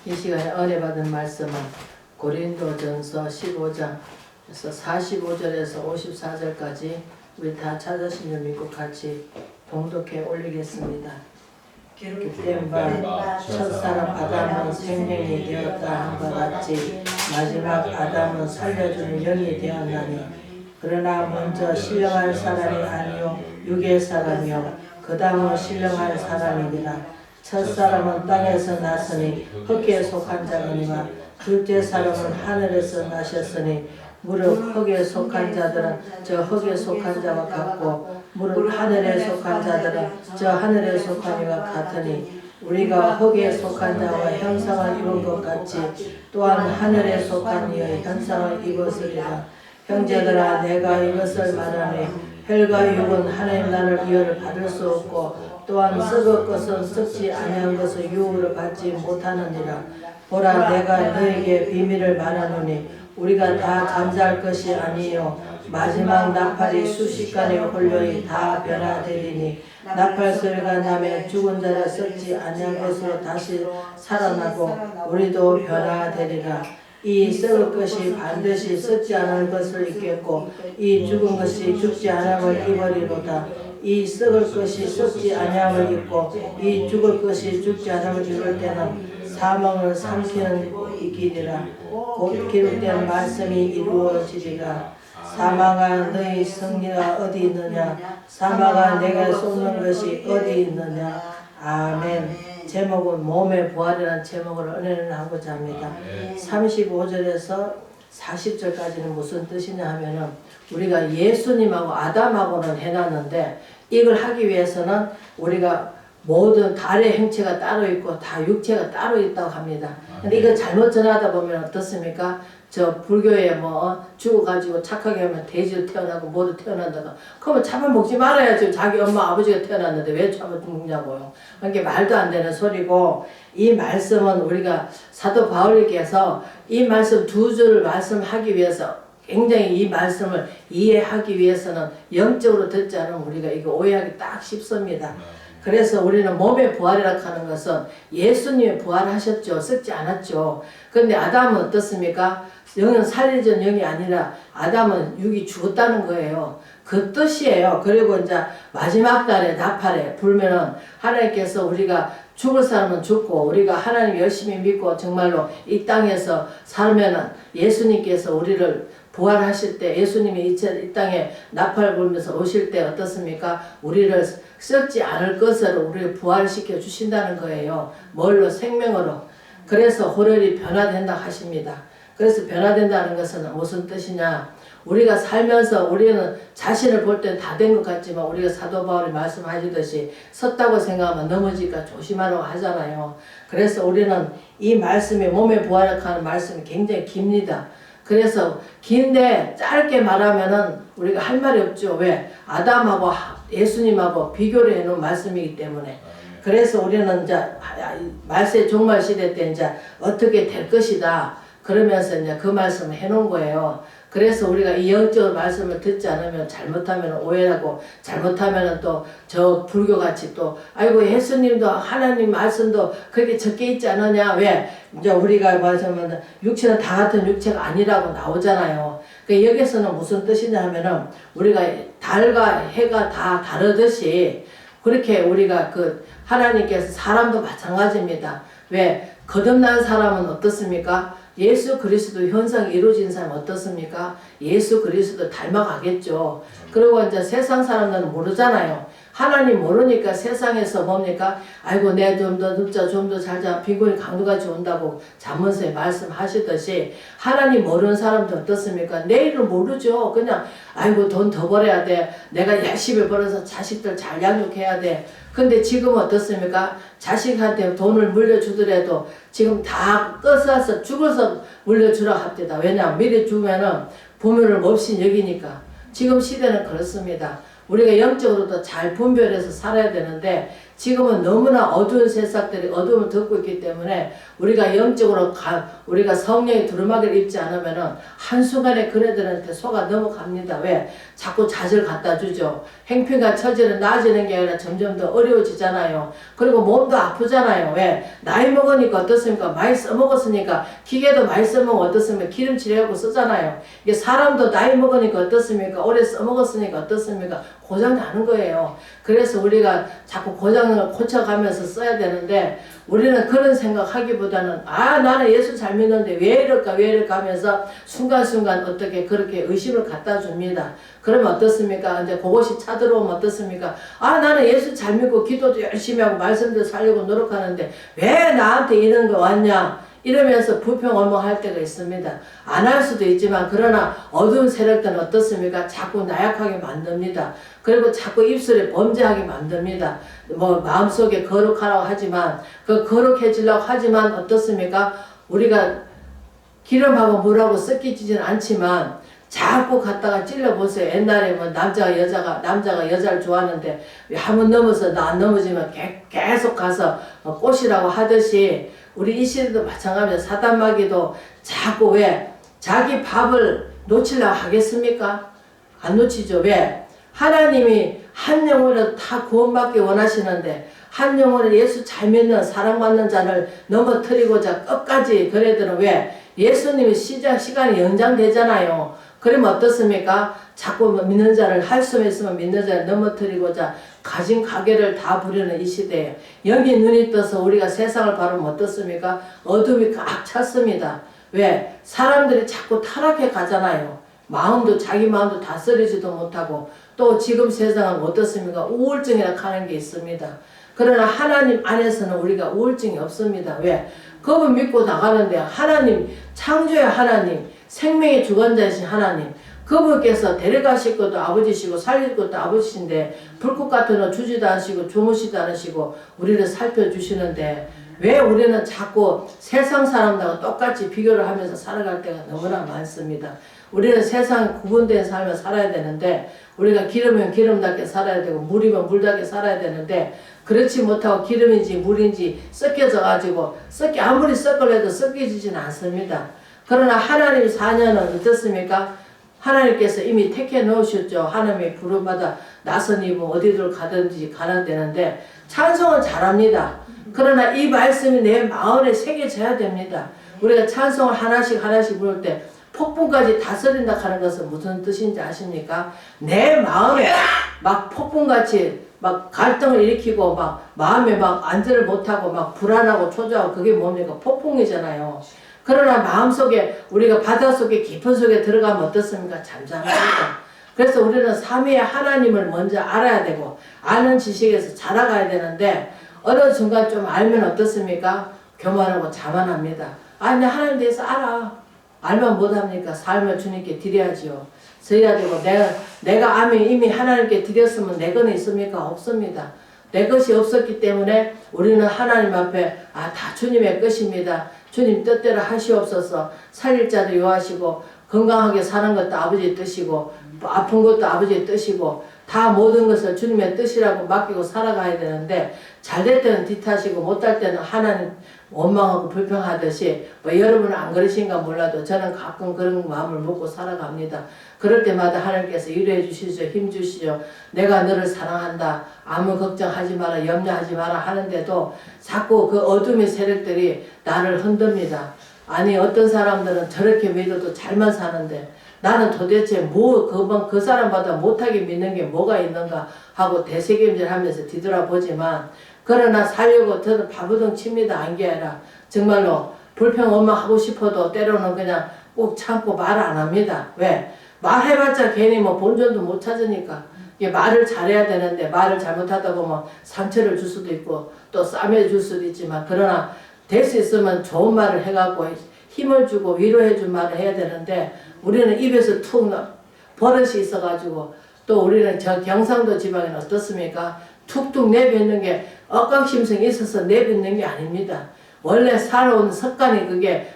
이 시간에 은혜 받은 말씀은 고린도전서 15장에서 45절에서 54절까지 우리 다 찾으신 줄 믿고 같이 봉독해 올리겠습니다. 기록된 바 첫사람 아담은 생명이 되었다 한것 같이 마지막 아담은 살려주는 영이 되었나니 그러나 먼저 신령할 사람이 아니요 육의 사람이요 그 다음은 신령할 사람이니라. 첫사람은 땅에서 났으니 흙에 속한 자거니와 둘째 사람은 하늘에서 나셨으니 무릇 흙에 속한 자들은 저 흙에 속한 자와 같고 무릇 하늘에 속한 자들은 저 하늘에 속한 이와 같으니 우리가 흙에 속한 자와 형상을 입은 것 같이 또한 하늘에 속한 이의 형상을 입었으리라. 형제들아 내가 이것을 말하니 혈과 육은 하나님 나라를 유업을 받을 수 없고 또한 썩을 것은 썩지 아니한 것을 유업을 받지 못하느니라. 보라 내가 너에게 비밀을 말하노니 우리가 다 잠잘 것이 아니요 마지막 나팔이 수시간에 홀려이 다 변화되리니 나팔 소리가 나면 죽은 자를 썩지 아니한 것으로 다시 살아나고 우리도 변화되리라. 이 썩을 것이 반드시 썩지 않을 것을 입겠고 이 죽은 것이 죽지 않음을 입으리로다. 이 썩을 것이 썩지 아니함을 입고 이 죽을 것이 죽지 않음을 입을 때는 사망을 삼키는 길이라. 곧 기록된 말씀이 이루어지리라. 사망아 너희 승리가 어디 있느냐 사망아 내가 쏟는 것이 어디 있느냐. 아멘. 제목은 몸의 부활이라는 제목으로 은혜를 나누고자 합니다. 35절에서 40절까지는 무슨 뜻이냐 하면은 우리가 예수님하고 아담하고는 해놨는데 이걸 하기 위해서는 우리가 모든 달의 행체가 따로 있고 다 육체가 따로 있다고 합니다. 근데 이거 잘못 전하다 보면 어떻습니까? 저 불교에 뭐 죽어가지고 착하게 하면 돼지로 태어나고 모두 태어난다고 그러면 잡아먹지 말아야지. 자기 엄마 아버지가 태어났는데 왜 잡아먹냐고요. 그러니까 말도 안 되는 소리고 이 말씀은 우리가 사도 바울께서 이 말씀 두 줄을 말씀하기 위해서 굉장히 이 말씀을 이해하기 위해서는 영적으로 듣지 않으면 우리가 이거 오해하기 딱 쉽습니다. 그래서 우리는 몸의 부활이라고 하는 것은 예수님이 부활하셨죠. 썩지 않았죠. 그런데 아담은 어떻습니까? 영은 살리전 영이 아니라 아담은 육이 죽었다는 거예요. 그 뜻이에요. 그리고 이제 마지막 날에 나팔에 불면은 하나님께서 우리가 죽을 사람은 죽고 우리가 하나님 열심히 믿고 정말로 이 땅에서 살면은 예수님께서 우리를 부활하실 때 예수님이 이 땅에 나팔 불면서 오실 때 어떻습니까? 우리를 썩지 않을 것으로 우리를 부활시켜 주신다는 거예요. 뭘로? 생명으로. 그래서 호련이 변화된다 하십니다. 그래서 변화된다는 것은 무슨 뜻이냐? 우리가 살면서 우리는 자신을 볼 땐 다 된 것 같지만 우리가 사도 바울이 말씀하시듯이 섰다고 생각하면 넘어지니까 조심하라고 하잖아요. 그래서 우리는 이 말씀이 몸에 부활하는 말씀이 굉장히 깁니다. 그래서 긴데 짧게 말하면은 우리가 할 말이 없죠. 왜? 아담하고 예수님하고 비교를 해놓은 말씀이기 때문에. 그래서 우리는 이제 말세 종말 시대 때 이제 어떻게 될 것이다. 그러면서 이제 그 말씀을 해놓은 거예요. 그래서 우리가 이 영적 말씀을 듣지 않으면 잘못하면 오해하고 잘못하면 또 저 불교같이 또 아이고 예수님도 하나님 말씀도 그렇게 적게 있지 않느냐. 왜? 이제 우리가 말하자면 육체는 다 같은 육체가 아니라고 나오잖아요. 그 여기서는 무슨 뜻이냐 하면은 우리가 달과 해가 다 다르듯이 그렇게 우리가 그 하나님께서 사람도 마찬가지입니다. 왜? 거듭난 사람은 어떻습니까? 예수 그리스도 현상이 이루어진 사람 어떻습니까? 예수 그리스도 닮아가겠죠. 그리고 이제 세상 사람들은 모르잖아요. 하나님 모르니까 세상에서 뭡니까? 아이고 내 좀 더 눕자 좀 더 잘자 빈곤이 강도같이 온다고 잠언서에 말씀하시듯이 하나님 모르는 사람도 어떻습니까? 내일을 모르죠. 그냥 아이고 돈 더 벌어야 돼. 내가 열심히 벌어서 자식들 잘 양육해야 돼. 근데 지금 어떻습니까? 자식한테 돈을 물려주더라도 지금 다 끄서서 죽어서 물려주라 합니다. 왜냐하면 미리 주면은 부모를 몹시 여기니까. 지금 시대는 그렇습니다. 우리가 영적으로도 잘 분별해서 살아야 되는데 지금은 너무나 어두운 새싹들이 어둠을 덮고 있기 때문에 우리가 영적으로 우리가 성령의 두루마기를 입지 않으면은 한순간에 그네들한테 속아 넘어갑니다. 왜? 자꾸 잣을 갖다 주죠. 행편과 처지는 나아지는 게 아니라 점점 더 어려워지잖아요. 그리고 몸도 아프잖아요. 왜? 나이 먹으니까 어떻습니까? 많이 써먹었으니까 기계도 많이 써먹으면 어떻습니까? 기름칠해갖고 쓰잖아요. 이게 사람도 나이 먹으니까 어떻습니까? 오래 써먹었으니까 어떻습니까? 고장 나는 거예요. 그래서 우리가 자꾸 고장을 고쳐가면서 써야 되는데 우리는 그런 생각하기보다는 나는 예수 잘 믿는데 왜 이럴까 하면서 순간순간 어떻게 그렇게 의심을 갖다 줍니다. 그러면 어떻습니까? 이제 그것이 차들어오면 어떻습니까? 나는 예수 잘 믿고 기도도 열심히 하고 말씀도 살려고 노력하는데 왜 나한테 이런 거 왔냐? 이러면서 불평원망할 때가 있습니다. 안 할 수도 있지만 그러나 어두운 세력들은 어떻습니까? 자꾸 나약하게 만듭니다. 그리고 자꾸 입술에 범죄하게 만듭니다. 마음속에 거룩하라고 하지만 그 거룩해지려고 하지만 어떻습니까? 우리가 기름하고 물하고 섞이지는 않지만 자꾸 갖다가 찔러보세요. 옛날에 남자가 여자를 좋아하는데 한번 넘어서 나 안 넘어지면 계속 가서 꼬시라고 하듯이 우리 이 시대도 마찬가지입니다. 사단마귀도 자꾸 왜 자기 밥을 놓치려고 하겠습니까? 안 놓치죠. 왜? 하나님이 한 영혼이라도 다 구원받기 원하시는데 한 영혼을 예수 잘 믿는 사랑받는 자를 넘어뜨리고자 끝까지 그래도는 왜? 예수님의 시간이 연장되잖아요. 그러면 어떻습니까? 자꾸 믿는 자를 할 수만 있으면 믿는 자를 넘어뜨리고자 가진 가게를 다 부리는 이 시대에 여기 눈이 떠서 우리가 세상을 바라보면 어떻습니까? 어둠이 꽉 찼습니다. 왜? 사람들이 자꾸 타락해 가잖아요. 자기 마음도 다스리지도 못하고 또 지금 세상은 어떻습니까? 우울증이라 하는 게 있습니다. 그러나 하나님 안에서는 우리가 우울증이 없습니다. 왜? 그분 믿고 나가는데 하나님, 창조의 하나님, 생명의 주관자이신 하나님, 그분께서 데려가실 것도 아버지시고 살릴 것도 아버지신데 불꽃 같은 거 주지도 않으시고 주무시도 않으시고 우리를 살펴주시는데 왜 우리는 자꾸 세상 사람들하고 똑같이 비교를 하면서 살아갈 때가 너무나 많습니다. 우리는 세상에 구분된 삶을 살아야 되는데 우리가 기름이면 기름답게 살아야 되고 물이면 물답게 살아야 되는데 그렇지 못하고 기름인지 물인지 섞여져 가지고 아무리 섞으려도 섞여지지는 않습니다. 그러나 하나님 자녀는 어떻습니까? 하나님께서 이미 택해 놓으셨죠. 하나님의 부름받아 나선 입은 어디들 가든지 가는 데는데 찬송은 잘합니다. 그러나 이 말씀이 내 마음에 새겨져야 됩니다. 우리가 찬송을 하나씩 부를 때 폭풍까지 다스린다 하는 것은 무슨 뜻인지 아십니까? 내 마음에 막 폭풍같이 막 갈등을 일으키고 막 마음에 막 안절을 못하고 막 불안하고 초조하고 그게 뭡니까? 폭풍이잖아요. 그러나 마음속에 우리가 바닷속에 깊은 속에 들어가면 어떻습니까? 잠잠합니다. 그래서 우리는 삼위의 하나님을 먼저 알아야 되고 아는 지식에서 자라가야 되는데 어느 순간 좀 알면 어떻습니까? 교만하고 자만합니다. 나 하나님 대해서 알아. 알면 못합니까? 삶을 주님께 드려야지요. 써야 되고 내가 이미 하나님께 드렸으면 내 거는 있습니까? 없습니다. 내 것이 없었기 때문에 우리는 하나님 앞에 다 주님의 것입니다. 주님 뜻대로 하시옵소서. 살릴 자도 요하시고 건강하게 사는 것도 아버지의 뜻이고 아픈 것도 아버지의 뜻이고 다 모든 것을 주님의 뜻이라고 맡기고 살아가야 되는데 잘될 때는 뒤타시고 못할 때는 하나님 원망하고 불평하듯이 여러분은 안 그러신가 몰라도 저는 가끔 그런 마음을 먹고 살아갑니다. 그럴 때마다 하나님께서 위로해 주시죠. 힘 주시죠. 내가 너를 사랑한다. 아무 걱정하지 마라. 염려하지 마라 하는데도 자꾸 그 어둠의 세력들이 나를 흔듭니다. 어떤 사람들은 저렇게 믿어도 잘만 사는데 나는 도대체 그 사람보다 못하게 믿는 게 뭐가 있는가 하고 되새김질하면서 뒤돌아보지만 그러나 살려고 저는 바보등 칩니다. 안게 아니라 정말로 불평 원망하고 싶어도 때로는 그냥 꼭 참고 말 안 합니다. 왜? 말해봤자 괜히 본전도 못 찾으니까 이게 말을 잘해야 되는데 말을 잘못하다 보면 상처를 줄 수도 있고 또 싸매 줄 수도 있지만 그러나 될 수 있으면 좋은 말을 해갖고 힘을 주고 위로해 줄 말을 해야 되는데 우리는 입에서 툭 버릇이 있어가지고 또 우리는 저 경상도 지방에는 어떻습니까? 툭툭 내뱉는 게 억강심성이 있어서 내뱉는 게 아닙니다. 원래 살아온 습관이 그게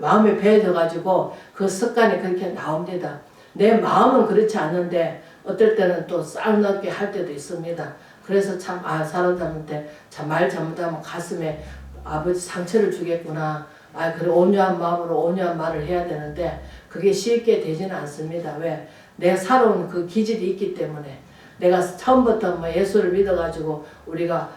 마음에 배어져가지고 그 습관이 그렇게 나옵니다. 내 마음은 그렇지 않는데 어떨 때는 또 싸움나게 할 때도 있습니다. 그래서 참 사람들한테 참 말 잘못하면 가슴에 아버지 상처를 주겠구나. 그래 온유한 마음으로 온유한 말을 해야 되는데 그게 쉽게 되지는 않습니다. 왜? 내가 살아온 그 기질이 있기 때문에. 내가 처음부터 뭐 예수를 믿어가지고 우리가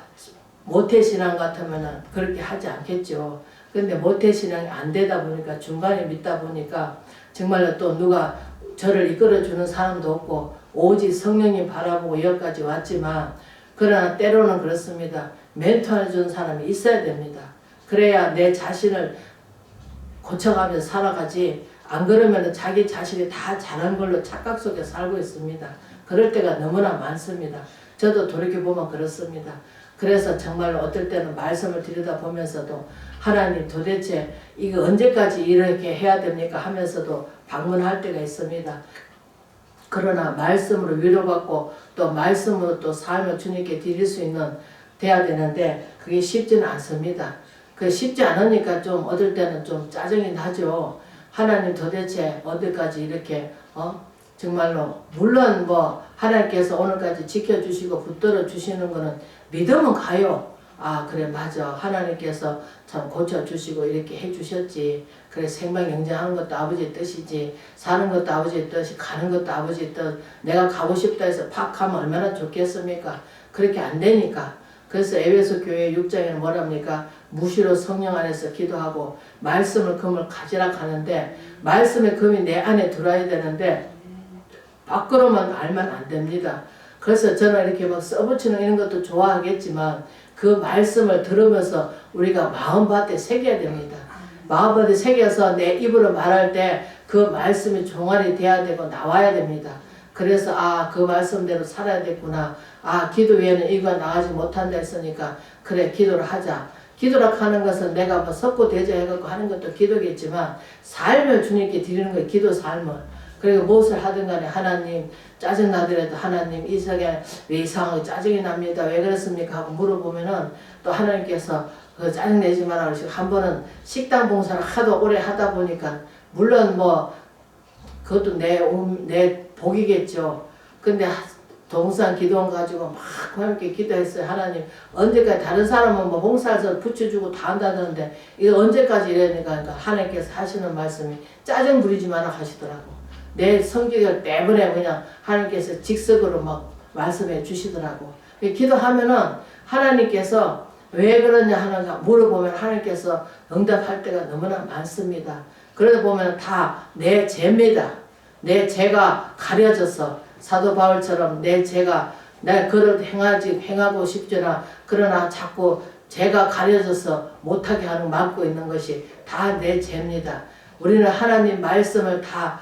모태신앙 같으면은 그렇게 하지 않겠죠. 근데 모태신앙이 안 되다 보니까 중간에 믿다 보니까 정말로 또 누가 저를 이끌어주는 사람도 없고 오직 성령님 바라보고 여기까지 왔지만 그러나 때로는 그렇습니다. 멘토해주는 사람이 있어야 됩니다. 그래야 내 자신을 고쳐가면서 살아가지 안 그러면 자기 자신이 다 잘한 걸로 착각 속에 살고 있습니다. 그럴 때가 너무나 많습니다. 저도 돌이켜보면 그렇습니다. 그래서 정말로 어떨 때는 말씀을 들여다보면서도 하나님 도대체 이거 언제까지 이렇게 해야 됩니까 하면서도 방문할 때가 있습니다. 그러나 말씀으로 위로받고 또 말씀으로 또 삶을 주님께 드릴 수 있는 돼야 되는데 그게 쉽지는 않습니다. 그 쉽지 않으니까 좀 어떨 때는 좀 짜증이 나죠. 하나님 도대체 어디까지 이렇게 정말로 물론 뭐 하나님께서 오늘까지 지켜주시고 붙들어 주시는 거는 믿으면 가요. 그래 맞아. 하나님께서 참 고쳐주시고 이렇게 해주셨지. 그래 생명 영장하는 것도 아버지의 뜻이지. 사는 것도 아버지의 뜻이 가는 것도 아버지의 뜻. 내가 가고 싶다 해서 팍 하면 얼마나 좋겠습니까? 그렇게 안 되니까. 그래서 에베소 교회 6장에는 뭐랍니까? 무시로 성령 안에서 기도하고 말씀을 금을 가지라 하는데 말씀의 금이 내 안에 들어야 되는데 밖으로만 알면 안 됩니다. 그래서 저는 이렇게 막 써붙이는 이런 것도 좋아하겠지만 그 말씀을 들으면서 우리가 마음밭에 새겨야 됩니다. 마음밭에 새겨서 내 입으로 말할 때 그 말씀이 종아리 돼야 되고 나와야 됩니다. 그래서 그 말씀대로 살아야 되구나. 기도 외에는 이거 나가지 못한다 했으니까 그래 기도를 하자. 기도라 하는 것은 내가 뭐 섞고 대조해갖고 하는 것도 기도겠지만 삶을 주님께 드리는 거예요. 기도 삶을. 그리고 무엇을 하든 간에 하나님 짜증나더라도 하나님 이 세상에 왜 이상하게 짜증이 납니다. 왜 그렇습니까? 하고 물어보면은 또 하나님께서 그 짜증내지 마라 그러시고 한 번은 식당 봉사를 하도 오래 하다 보니까 물론 뭐 그것도 내 복이겠죠. 근데 동산 기도원 가지고 막 함께 기도했어요. 하나님 언제까지 다른 사람은 뭐 봉사해서 붙여주고 다 한다는데 이거 언제까지 이러니까 하나님께서 하시는 말씀이 짜증 부리지 마라 하시더라고. 내 성격을 때문에 그냥 하나님께서 직석으로 막 말씀해 주시더라고. 기도하면은 하나님께서 왜 그러냐 하는가 물어보면 하나님께서 응답할 때가 너무나 많습니다. 그러다 보면 다 내 죄입니다. 내 죄가 가려져서 사도 바울처럼 내 죄가 내 그릇 행하고 싶지나 그러나 자꾸 죄가 가려져서 못하게 하는 막고 있는 것이 다 내 죄입니다. 우리는 하나님 말씀을 다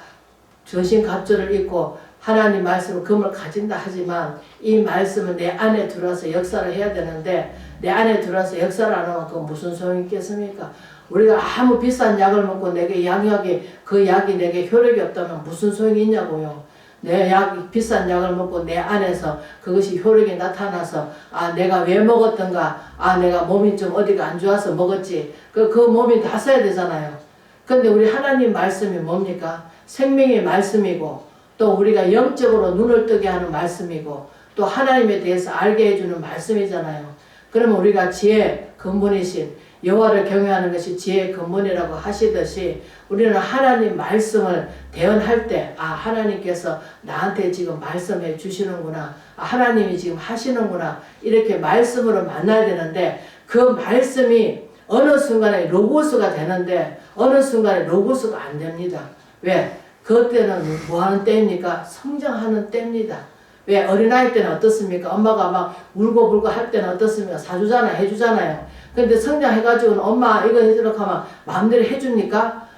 전신갑주를 입고 하나님 말씀을 금을 가진다 하지만 이 말씀은 내 안에 들어와서 역사를 해야 되는데 내 안에 들어와서 역사를 안 하면 그건 무슨 소용이 있겠습니까? 우리가 아무 비싼 약을 먹고 내게 양약이 그 약이 내게 효력이 없다면 무슨 소용이 있냐고요. 내 비싼 약을 먹고 내 안에서 그것이 효력이 나타나서 내가 왜 먹었던가 내가 몸이 좀 어디가 안 좋아서 먹었지 그 몸이 나서야 되잖아요. 근데 우리 하나님 말씀이 뭡니까? 생명의 말씀이고 또 우리가 영적으로 눈을 뜨게 하는 말씀이고 또 하나님에 대해서 알게 해주는 말씀이잖아요. 그러면 우리가 지혜의 근본이신 여호와를 경외하는 것이 지혜의 근본이라고 하시듯이 우리는 하나님 말씀을 대언할 때 하나님께서 나한테 지금 말씀해 주시는구나. 하나님이 지금 하시는구나. 이렇게 말씀으로 만나야 되는데 그 말씀이 어느 순간에 로고스가 되는데 어느 순간에 로고스가 안 됩니다. 왜? 그때는 뭐하는 때입니까? 성장하는 때입니다. 왜? 어린아이 때는 어떻습니까? 엄마가 막 울고 할 때는 어떻습니까? 사주잖아요. 해주잖아요. 근데 성장해가지고는 엄마 이거 해주라고 하면 마음대로 해줍니까?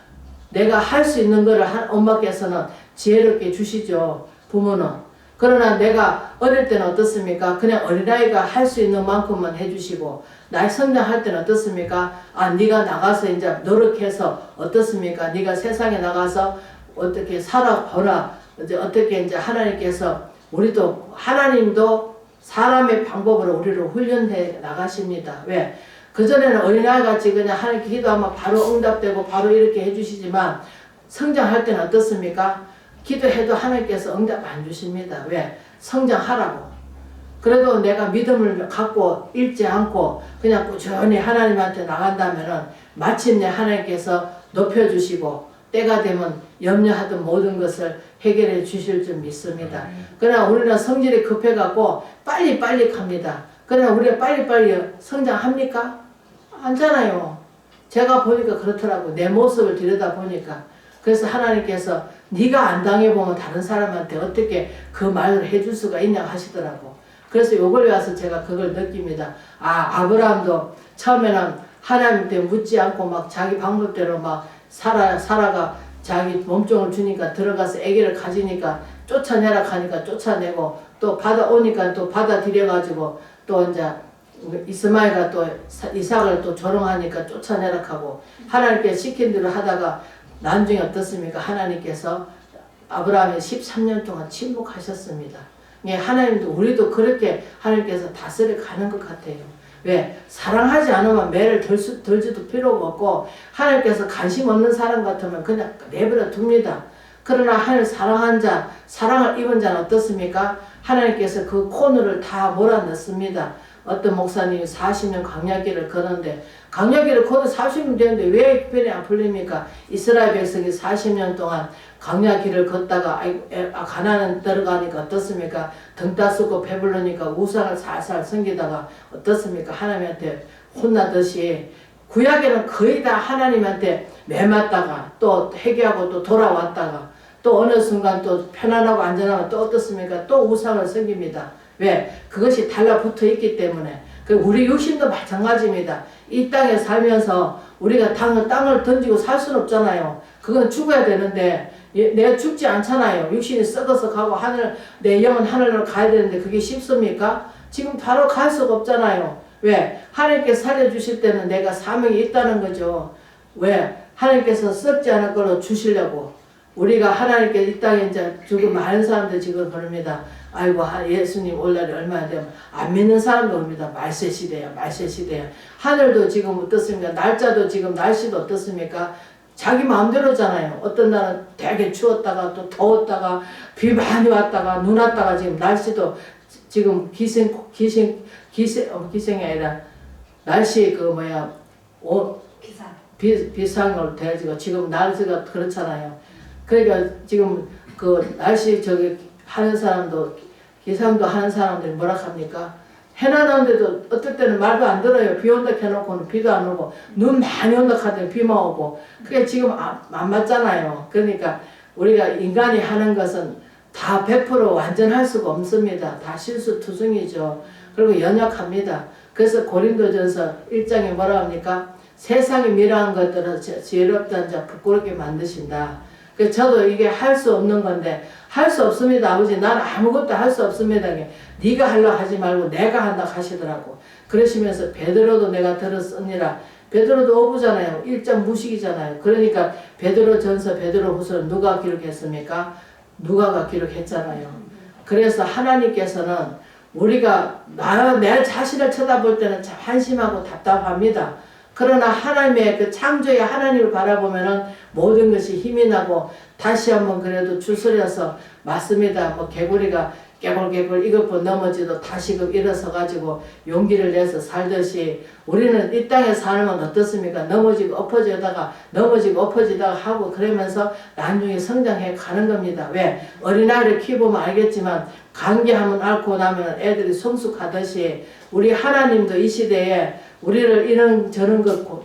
내가 할 수 있는 거를 엄마께서는 지혜롭게 주시죠. 부모는. 그러나 내가 어릴 때는 어떻습니까? 그냥 어린아이가 할 수 있는 만큼만 해주시고 나이 성장할 때는 어떻습니까? 네가 나가서 이제 노력해서 어떻습니까? 네가 세상에 나가서 어떻게 살아보라. 어떻게 이제 하나님께서 우리도 하나님도 사람의 방법으로 우리를 훈련해 나가십니다. 왜? 그전에는 어린아이 같이 그냥 하나님께 기도하면 바로 응답되고 바로 이렇게 해주시지만 성장할 때는 어떻습니까? 기도해도 하나님께서 응답 안 주십니다. 왜? 성장하라고. 그래도 내가 믿음을 갖고 잃지 않고 그냥 꾸준히 하나님한테 나간다면은 마침내 하나님께서 높여주시고 때가 되면 염려하던 모든 것을 해결해 주실 줄 믿습니다. 그러나 우리는 성질이 급해갖고 빨리빨리 갑니다. 그러나 우리가 빨리빨리 성장합니까? 않잖아요. 제가 보니까 그렇더라고. 내 모습을 들여다보니까. 그래서 하나님께서 네가 안 당해보면 다른 사람한테 어떻게 그 말을 해줄 수가 있냐고 하시더라고. 그래서 요걸 와서 제가 그걸 느낍니다. 아브라함도 처음에는 하나님한테 묻지 않고 막 자기 방법대로 막 사라가 자기 몸종을 주니까 들어가서 아기를 가지니까 쫓아내라 하니까 쫓아내고 또 받아오니까 또 받아들여가지고 또 이제 이스마엘가 또 이삭을 또 조롱하니까 쫓아내라 하고 하나님께 시킨 대로 하다가 나중에 어떻습니까? 하나님께서 아브라함이 13년 동안 침묵하셨습니다. 예, 하나님도 우리도 그렇게 하나님께서 다스려 가는 것 같아요. 왜? 사랑하지 않으면 매를 들지도 필요가 없고 하나님께서 관심 없는 사람 같으면 그냥 내버려 둡니다. 그러나 하나님 사랑한 자, 사랑을 입은 자는 어떻습니까? 하나님께서 그 코너를 다 몰아넣습니다. 어떤 목사님이 40년 광야길을 걷는데 광야길을 걷어 40년 되는데 왜 편이 안 풀립니까? 이스라엘 백성이 40년 동안 광야길을 걷다가 가나안 들어가니까 어떻습니까? 등 따쓰고 배불르니까 우상을 살살 섬기다가 어떻습니까? 하나님한테 혼나듯이 구약에는 거의 다 하나님한테 매맞다가 또 회개하고 또 돌아왔다가 또 어느 순간 또 편안하고 안전하면 또 어떻습니까? 또 우상을 섬깁니다. 왜? 그것이 달라붙어 있기 때문에. 우리 육신도 마찬가지입니다. 이 땅에 살면서 우리가 땅을 던지고 살 수는 없잖아요. 그건 죽어야 되는데 내가 죽지 않잖아요. 육신이 썩어서 가고 내 영은 하늘로 가야 되는데 그게 쉽습니까? 지금 바로 갈 수가 없잖아요. 왜? 하나님께서 살려주실 때는 내가 사명이 있다는 거죠. 왜? 하나님께서 썩지 않을 걸로 주시려고. 우리가 하나님께 이 땅에 이제 지금 많은 사람들 지금 그럽니다. 아이고 예수님 올 날이 얼마나 되면 안 믿는 사람도 옵니다. 말세 시대야 말세 시대야. 하늘도 지금 어떻습니까? 날짜도 지금 날씨도 어떻습니까? 자기 마음대로잖아요. 어떤 날은 되게 추웠다가 또 더웠다가 비 많이 왔다가 눈 왔다가 지금 날씨도 지금 기생이 아니라 날씨 비상으로 돼가지고 지금 날씨가 그렇잖아요. 그러니까 지금 그 날씨 하는 사람도 기상도 하는 사람들이 뭐라 합니까? 해놔놓은데도 어떨 때는 말도 안 들어요. 비 온다 해놓고는 비도 안 오고 눈 많이 온다 하더니 비만 오고 그게 지금 안 맞잖아요. 그러니까 우리가 인간이 하는 것은 다 100% 완전할 수가 없습니다. 다 실수투성이죠. 그리고 연약합니다. 그래서 고린도전서 1장에 뭐라 합니까? 세상이 미련한 것들은 지혜롭다는 자 부끄럽게 만드신다. 그래서 저도 이게 할 수 없는 건데 할 수 없습니다. 아버지 나는 아무것도 할 수 없습니다. 네가 하려고 하지 말고 내가 한다 하시더라고. 그러시면서 베드로도 내가 들었으니라. 베드로도 어부잖아요. 1장 무식이잖아요. 그러니까 베드로전서 베드로후서는 누가 기록했습니까? 누가가 기록했잖아요. 그래서 하나님께서는 우리가 내 자신을 쳐다볼 때는 참 한심하고 답답합니다. 그러나 하나님의 그 창조의 하나님을 바라보면은 모든 것이 힘이 나고 다시 한번 그래도 추스려서 맞습니다. 개구리가 깨골깨골 이것보 넘어지도 다시금 일어서 가지고 용기를 내서 살듯이 우리는 이 땅에 살면 어떻습니까? 넘어지고 엎어지다가 하고 그러면서 나중에 성장해 가는 겁니다. 왜? 어린아이를 키워보면 알겠지만 감기하면 앓고 나면 애들이 성숙하듯이 우리 하나님도 이 시대에 우리를 이런저런 것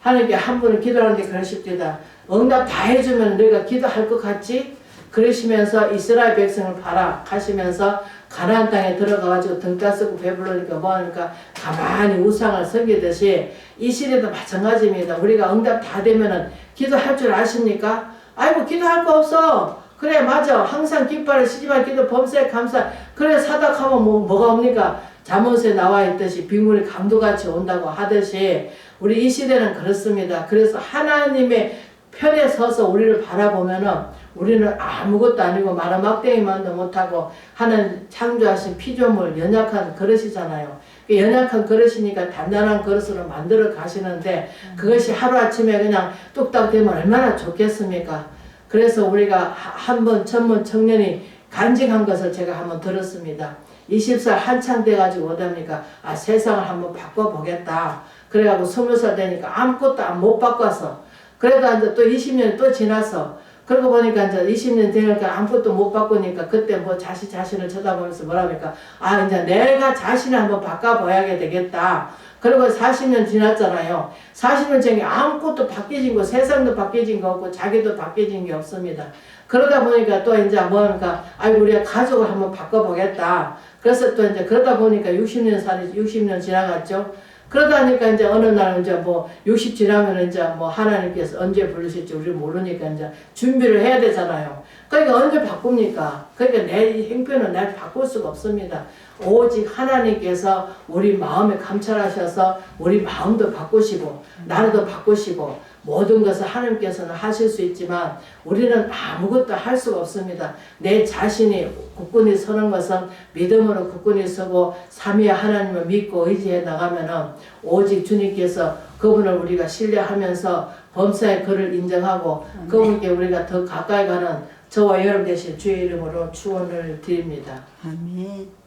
하나님께 한 분을 기도하는데 그러십니다. 응답 다 해주면 너희가 기도할 것 같지? 그러시면서 이스라엘 백성을 봐라 하시면서 가나안 땅에 들어가가지고 등 따쓰고 배불르니까 뭐하니까 가만히 우상을 섬기듯이 이 시대도 마찬가지입니다. 우리가 응답 다 되면은 기도할 줄 아십니까? 아이고 기도할 거 없어. 그래 맞아. 항상 깃발을 시집할 기도 범사에 감사. 그래 사닥하면 뭐가 옵니까? 잠언서에 나와 있듯이 빗물이 강도같이 온다고 하듯이 우리 이 시대는 그렇습니다. 그래서 하나님의 편에 서서 우리를 바라보면은 우리는 아무것도 아니고 마라막대기만도 못하고 하는 창조하신 피조물 연약한 그릇이잖아요. 연약한 그릇이니까 단단한 그릇으로 만들어 가시는데 그것이 하루아침에 그냥 뚝딱 되면 얼마나 좋겠습니까? 그래서 우리가 한번 천문 청년이 간증한 것을 제가 한번 들었습니다. 20살 한창 돼가지고 어답니까? 아, 세상을 한번 바꿔보겠다. 그래가지고 20살 되니까 아무것도 못 바꿔서. 그래도 이제 또 20년이 또 지나서. 그러고 보니까 이제 20년 되니까 아무것도 못 바꾸니까 그때 뭐 자신을 쳐다보면서 뭐랍니까? 아, 이제 내가 자신을 한번 바꿔봐야 되겠다. 그리고 40년 지났잖아요. 40년 전에 아무것도 바뀌진 거, 세상도 바뀌진 거 없고 자기도 바뀌진 게 없습니다. 그러다 보니까 또 이제 뭐니까, 아이고, 우리가 가족을 한번 바꿔보겠다. 그래서 또 이제 그러다 보니까 60년 지나갔죠. 그러다니까 이제 어느 날 이제 뭐 60 지나면 이제 뭐 하나님께서 언제 부르실지 우리 모르니까 이제 준비를 해야 되잖아요. 그러니까 언제 바꿉니까? 그러니까 내 형편은 날 바꿀 수가 없습니다. 오직 하나님께서 우리 마음에 감찰하셔서 우리 마음도 바꾸시고 나라도 바꾸시고 모든 것을 하나님께서는 하실 수 있지만 우리는 아무것도 할 수가 없습니다. 내 자신이 굳건히 서는 것은 믿음으로 굳건히 서고 삼위의 하나님을 믿고 의지해 나가면은 오직 주님께서 그분을 우리가 신뢰하면서 범사의 그를 인정하고 그분께 우리가 더 가까이 가는 저와 여러분 되신 주의 이름으로 축원을 드립니다. 아멘.